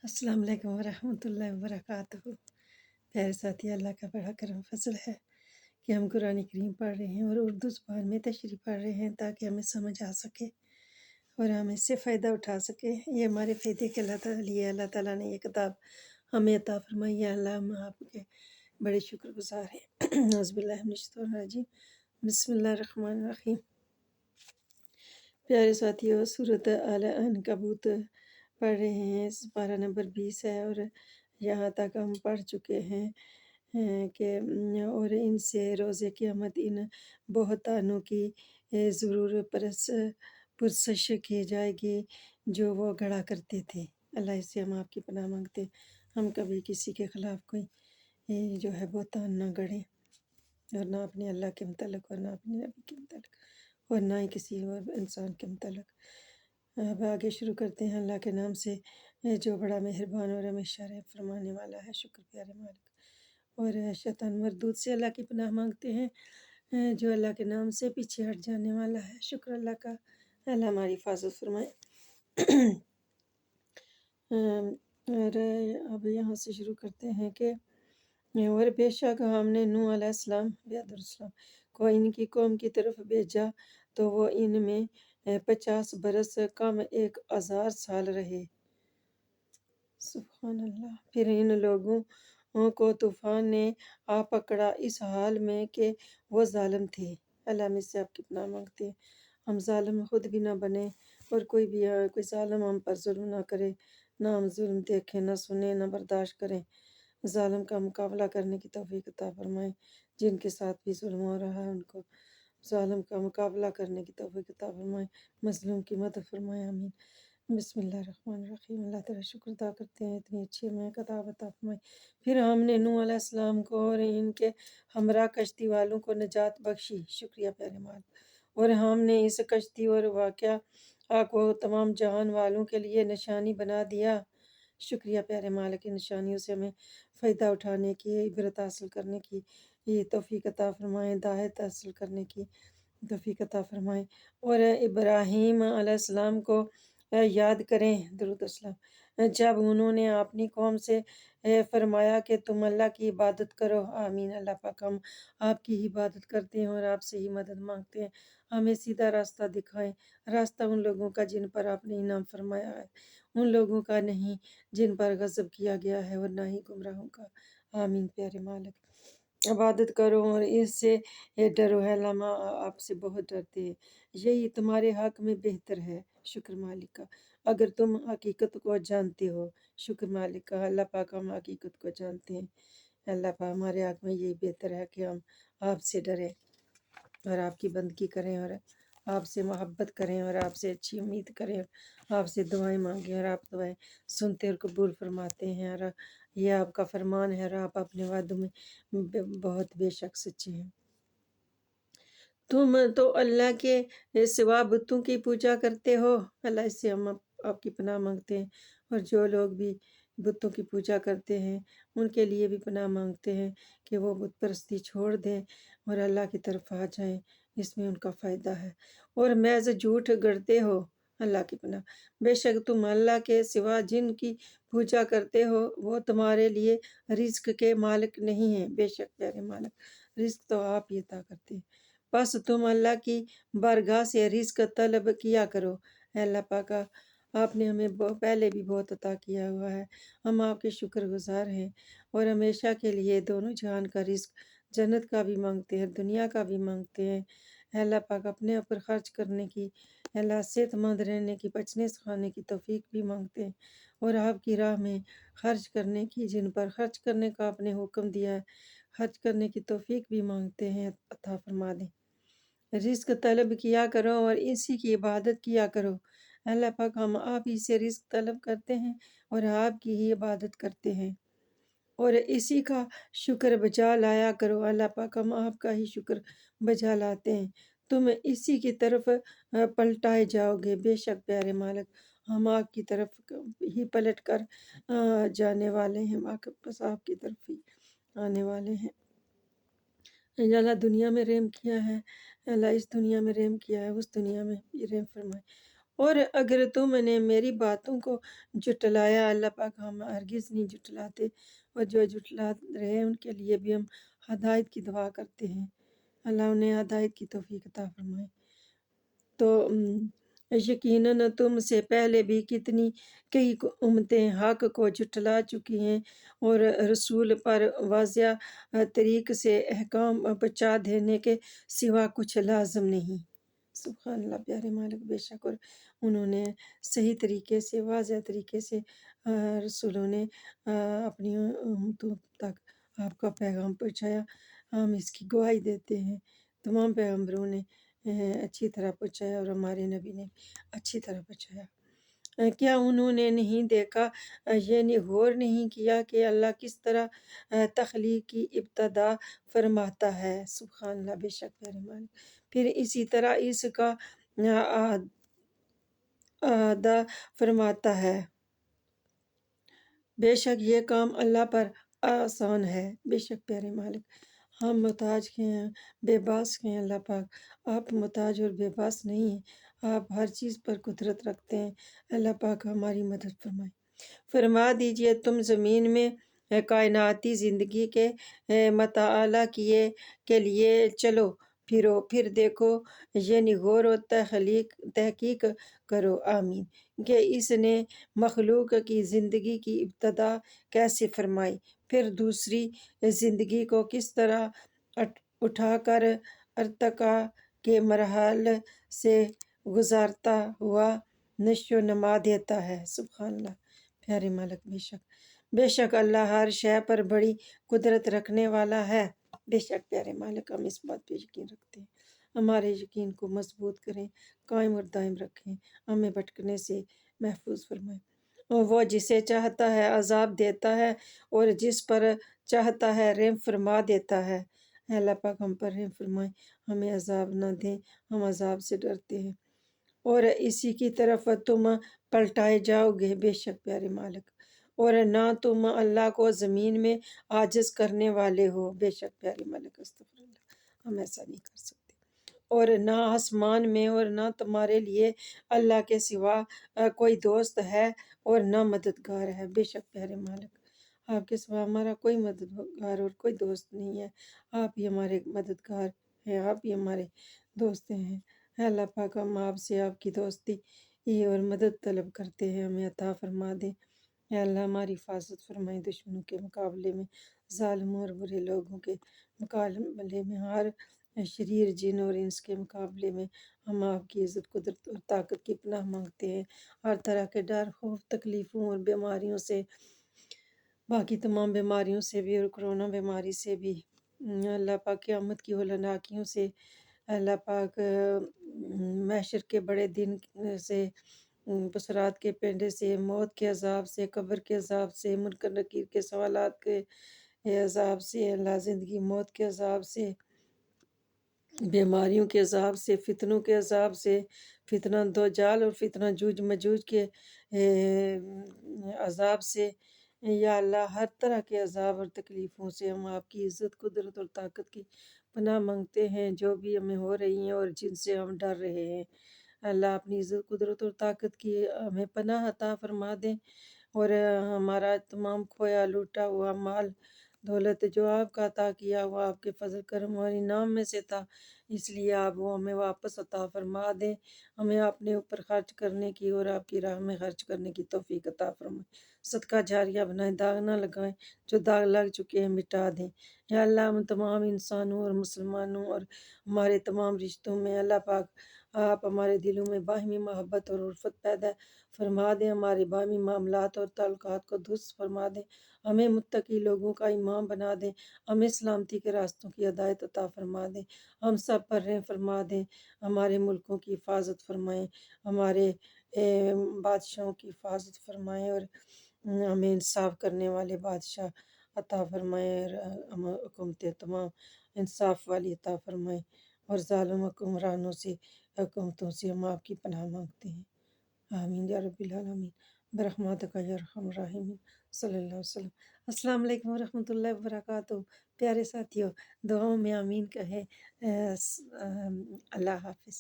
السلام علیکم ورحمۃ اللہ وبرکاتہ۔ پیارے ساتھی، اللہ کا بڑا کرم فضل ہے کہ ہم قرآن کریم پڑھ رہے ہیں اور اردو زبان میں تشریح پڑھ رہے ہیں تاکہ ہمیں سمجھ آ سکے اور ہم اس سے فائدہ اٹھا سکیں۔ یہ ہمارے فائدے کے اللہ تعالیٰ لیے اللہ تعالیٰ نے یہ کتاب ہمیں عطا فرمائی ہے۔ اللہ ہم آپ کے بڑے شکر گزار ہیں۔ اعوذ باللہ من الشیطان الرجیم، بسم اللہ الرحمن الرحیم۔ پیارے ساتھیوں، سورۃ العنکبوت پڑھ رہے ہیں، پارہ نمبر 20 ہے اور یہاں تک ہم پڑھ چکے ہیں کہ اور ان سے روز قیامت ان بہتانوں کی ضرور پرسش کی جائے گی جو وہ گڑا کرتے تھے۔ اللہ اس سے ہم آپ کی پناہ مانگتے ہیں، ہم کبھی کسی کے خلاف کوئی جو ہے بہتان نہ گڑیں، اور نہ اپنے اللہ کے متعلق اور نہ اپنے نبی کے متعلق اور نہ ہی کسی اور انسان کے متعلق۔ اب آگے شروع کرتے ہیں اللہ کے نام سے جو بڑا مہربان اور ہمیشہ رحم فرمانے والا ہے۔ شکر پیارے مالک۔ اور شیطان مردود سے اللہ کی پناہ مانگتے ہیں جو اللہ کے نام سے پیچھے ہٹ جانے والا ہے۔ شکر اللہ کا، اللہ ہماری حفاظت فرمائے۔ اور اب یہاں سے شروع کرتے ہیں کہ اور بے شک ہم نے نوح علیہ السلام کو ان کی قوم کی طرف بھیجا تو وہ ان میں 50 برس کم 1000 سال رہے۔ سبحان اللہ۔ پھر ان لوگوں کو طوفان نے آ پکڑا اس حال میں کہ وہ ظالم تھے۔ اللہ ہم اس سے آپ کی پناہ مانگتے ہیں، ہم ظالم خود بھی نہ بنیں اور کوئی ظالم ہم پر ظلم نہ کرے، نہ ہم ظلم دیکھیں، نہ سنیں، نہ برداشت کریں۔ ظالم کا مقابلہ کرنے کی توفیق عطا فرمائیں، جن کے ساتھ بھی ظلم ہو رہا ہے ان کو ظالم کا مقابلہ کرنے کی توفیق عطا فرمائیں، مظلوم کی مدد فرمائیں، آمین۔ بسم اللہ الرحمن الرحیم۔ اللہ تعالیٰ شکر ادا کرتے ہیں، اتنی اچھی ہمیں کتاب عطا فرمائی۔ پھر ہم نے نوح علیہ السلام کو اور ان کے ہمراہ کشتی والوں کو نجات بخشی۔ شکریہ پیارے مال۔ اور ہم نے اس کشتی اور واقعہ کو تمام جہان والوں کے لیے نشانی بنا دیا۔ شکریہ پیارے مالک، کی نشانیوں سے ہمیں فائدہ اٹھانے کی، عبرت حاصل کرنے کی یہ توفیق عطا فرمائیں، ہدایت حاصل کرنے کی توفیق عطا فرمائیں۔ اور ابراہیم علیہ السلام کو یاد کریں، درود السلام، جب انہوں نے اپنی قوم سے فرمایا کہ تم اللہ کی عبادت کرو۔ آمین۔ اللہ پاک، ہم آپ کی عبادت کرتے ہیں اور آپ سے ہی مدد مانگتے ہیں، ہمیں سیدھا راستہ دکھائیں، راستہ ان لوگوں کا جن پر آپ نے انعام فرمایا ہے، ان لوگوں کا نہیں جن پر غضب کیا گیا ہے، اور نہ ہی گمراہوں کا۔ آمین پیارے مالک۔ عبادت کرو اور اس سے ڈرو، ہے لمحہ آپ سے بہت ڈرتے ہیں، یہی تمہارے حق میں بہتر ہے۔ شکر مالک کا، اگر تم حقیقت کو جانتے ہو۔ شکر مالک کا، اللہ پاک ہم حقیقت کو جانتے ہیں، اللہ پاک ہمارے حق میں یہی بہتر ہے کہ ہم آپ سے ڈریں اور آپ کی بندگی کریں اور آپ سے محبت کریں اور آپ سے اچھی امید کریں اور آپ سے دعائیں مانگیں، اور آپ دعائیں سنتے اور قبول فرماتے ہیں، اور یہ آپ کا فرمان ہے اور آپ اپنے وعدوں میں بہت بے شک سچے ہیں۔ تم تو اللہ کے سوا بتوں کی پوجا کرتے ہو۔ اللہ اس سے ہم آپ کی پناہ مانگتے ہیں، اور جو لوگ بھی بتوں کی پوجا کرتے ہیں ان کے لیے بھی پناہ مانگتے ہیں کہ وہ بت پرستی چھوڑ دیں اور اللہ کی طرف آ جائیں، اس میں ان کا فائدہ ہے۔ اور محض جھوٹ گڑھتے ہو، اللہ کی پناہ، بے شک تم اللہ کے سوا جن کی پوجا کرتے ہو وہ تمہارے لیے رزق کے مالک نہیں ہیں۔ بے شک پیارے مالک، رزق تو آپ ہی عطا کرتے ہیں، بس تم اللہ کی بارگاہ سے رزق طلب کیا کرو۔ اے اللہ پاک، آپ نے ہمیں پہلے بھی بہت عطا کیا ہوا ہے، ہم آپ کے شکر گزار ہیں، اور ہمیشہ کے لیے دونوں جہان کا رزق، جنت کا بھی مانگتے ہیں، دنیا کا بھی مانگتے ہیں۔ اے اللہ پاک، اپنے اوپر خرچ کرنے کی، اے اللہ صحت مند رہنے کی، بچنے سے کھانے کی توفیق بھی مانگتے ہیں، اور آپ کی راہ میں خرچ کرنے کی، جن پر خرچ کرنے کا آپ نے حکم دیا ہے، خرچ کرنے کی توفیق بھی مانگتے ہیں، عطا فرما دیں۔ رزق طلب کیا کرو اور اسی کی عبادت کیا کرو۔ اللہ پاک، ہم آپ ہی سے رزق طلب کرتے ہیں اور آپ کی ہی عبادت کرتے ہیں، اور اسی کا شکر بجا لایا کرو۔ اللہ پاک، ہم آپ کا ہی شکر بجا لاتے ہیں، تم اسی کی طرف پلٹائے جاؤ گے۔ بے شک پیارے مالک، ہم آپ کی طرف ہی پلٹ کر جانے والے ہیں، بس آپ کی طرف ہی آنے والے ہیں۔ اللہ دنیا میں رحم کیا ہے، اللہ اس دنیا میں رحم کیا ہے، اس دنیا میں بھی رحم فرمائے، اور اگر تم نے میری باتوں کو جھٹلایا، اللہ پاک ہم ہرگز نہیں جھٹلاتے، اور جو جھٹلا رہے ان کے لیے بھی ہم ہدایت کی دعا کرتے ہیں، اللہ انہیں ہدایت کی توفیق عطا فرمائے۔ تو یقیناً تم سے پہلے بھی کئی امتیں حق کو جھٹلا چکی ہیں، اور رسول پر واضح طریق سے احکام پہنچا دینے کے سوا کچھ لازم نہیں۔ سبحان اللہ، پیارے مالک، بے شک اور انہوں نے صحیح طریقے سے، واضح طریقے سے رسولوں نے اپنی امتوں تک آپ کا پیغام پہنچایا۔ ہم اس کی گواہی دیتے ہیں، تمام پیغمبروں نے اچھی طرح پہنچایا، اور ہمارے نبی نے اچھی طرح پہنچایا۔ کیا انہوں نے نہیں دیکھا، یعنی غور نہیں کیا کہ اللہ کس طرح تخلیق کی ابتدا فرماتا ہے؟ سبحان اللہ، بے شک پیارے مالک، پھر اسی طرح اس کا اعادہ فرماتا ہے۔ بے شک یہ کام اللہ پر آسان ہے۔ بے شک پیارے مالک، ہم محتاج ہیں، بے باس ہیں، اللہ پاک آپ محتاج اور بے باس نہیں ہیں، آپ ہر چیز پر قدرت رکھتے ہیں، اللہ پاک ہماری مدد فرمائے۔ فرما دیجئے تم زمین میں کائناتی زندگی کے مطالعہ کے لیے چلو پھرو، پھر دیکھو، یعنی غور و تحقیق کرو، آمین، کہ اس نے مخلوق کی زندگی کی ابتدا کیسے فرمائی، پھر دوسری زندگی کو کس طرح اٹھا کر ارتقاء کے مراحل سے گزارتا ہوا نشو و نما دیتا ہے۔ سبحان اللہ، پیارے مالک، بے شک اللہ ہر شے پر بڑی قدرت رکھنے والا ہے۔ بے شک پیارے مالک، ہم اس بات پہ یقین رکھتے ہیں، ہمارے یقین کو مضبوط کریں، قائم اور دائم رکھیں، ہمیں بھٹکنے سے محفوظ فرمائیں۔ اور وہ جسے چاہتا ہے عذاب دیتا ہے، اور جس پر چاہتا ہے رحم فرما دیتا ہے۔ اے اللہ پاک ہم پر رحم فرمائیں، ہمیں عذاب نہ دیں، ہم عذاب سے ڈرتے ہیں، اور اسی کی طرف تم پلٹائے جاؤ گے۔ بے شک پیارے مالک، اور نہ تم اللہ کو زمین میں عاجز کرنے والے ہو۔ بے شک پیارے مالک، استغفر اللہ، ہم ایسا نہیں کر سکتے، اور نہ آسمان میں اور نہ تمہارے لیے اللہ کے سوا کوئی دوست ہے اور نہ مددگار ہے۔ بے شک پیارے مالک، آپ کے سوا ہمارا کوئی مددگار اور کوئی دوست نہیں ہے، آپ ہی ہمارے مددگار ہیں، آپ ہی ہمارے دوست ہیں۔ اے اللہ پاک ہم آپ سے آپ کی دوستی اور مدد طلب کرتے ہیں، ہمیں عطا فرما دیں۔ اے اللہ ہماری حفاظت فرمائیں دشمنوں کے مقابلے میں، ظالموں اور برے لوگوں کے مقابلے میں، ہر شریر جن اور انس کے مقابلے میں ہم آپ کی عزت، قدرت اور طاقت کی پناہ مانگتے ہیں۔ ہر طرح کے ڈر، خوف، تکلیفوں اور بیماریوں سے، باقی تمام بیماریوں سے بھی، اور کرونا بیماری سے بھی، اللہ پاک قیامت کی ہولناکیوں سے، اللہ پاک محشر کے بڑے دن سے، بصرات کے پینڈے سے، موت کے عذاب سے، قبر کے عذاب سے، منکر نکیر کے سوالات کے عذاب سے، اللہ زندگی موت کے عذاب سے، بیماریوں کے عذاب سے، فتنوں کے عذاب سے، فتنہ دجال اور فتنہ جوج مجوج کے عذاب سے، یا اللہ ہر طرح کے عذاب اور تکلیفوں سے ہم آپ کی عزت، قدرت اور طاقت کی پناہ مانگتے ہیں، جو بھی ہمیں ہو رہی ہیں اور جن سے ہم ڈر رہے ہیں۔ اللہ اپنی عزت، قدرت اور طاقت کی ہمیں پناہ عطا فرما دیں، اور ہمارا تمام کھویا لوٹا ہوا مال دولت جو آپ کا عطا کیا ہوا آپ کے فضل کرم اور انعام میں سے تھا، اس لیے آپ وہ ہمیں واپس عطا فرما دیں، ہمیں اپنے اوپر خرچ کرنے کی اور آپ کی راہ میں خرچ کرنے کی توفیق عطا فرمائیں، صدقہ جاریہ بنائیں، داغ نہ لگائیں، جو داغ لگ چکے ہیں مٹا دیں۔ یا اللہ ہم تمام انسانوں اور مسلمانوں اور ہمارے تمام رشتوں میں، اللہ پاک آپ ہمارے دلوں میں باہمی محبت اور الفت پیدا فرما دیں، ہمارے باہمی معاملات اور تعلقات کو درست فرما دیں، ہمیں متقی لوگوں کا امام بنا دیں، ہمیں سلامتی کے راستوں کی ہدایت عطا فرما دیں، ہم سب پر رحم فرما دیں، ہمارے ملکوں کی حفاظت فرمائیں، ہمارے بادشاہوں کی حفاظت فرمائیں، اور ہمیں انصاف کرنے والے بادشاہ عطا فرمائیں، اور حکومتیں تمام انصاف والی عطا فرمائیں، اور ظالم حکمرانوں سے، حکومتوں سے ہم آپ کی پناہ مانگتے ہیں، آمین یا رب العالمین، برحمتک یا ارحم الراحمین، صلی اللہ علیہ وسلم۔ السلام علیکم ورحمۃ اللہ وبرکاتہ۔ پیارے ساتھیوں، دعاؤں میں آمین کہیں۔ اللہ حافظ۔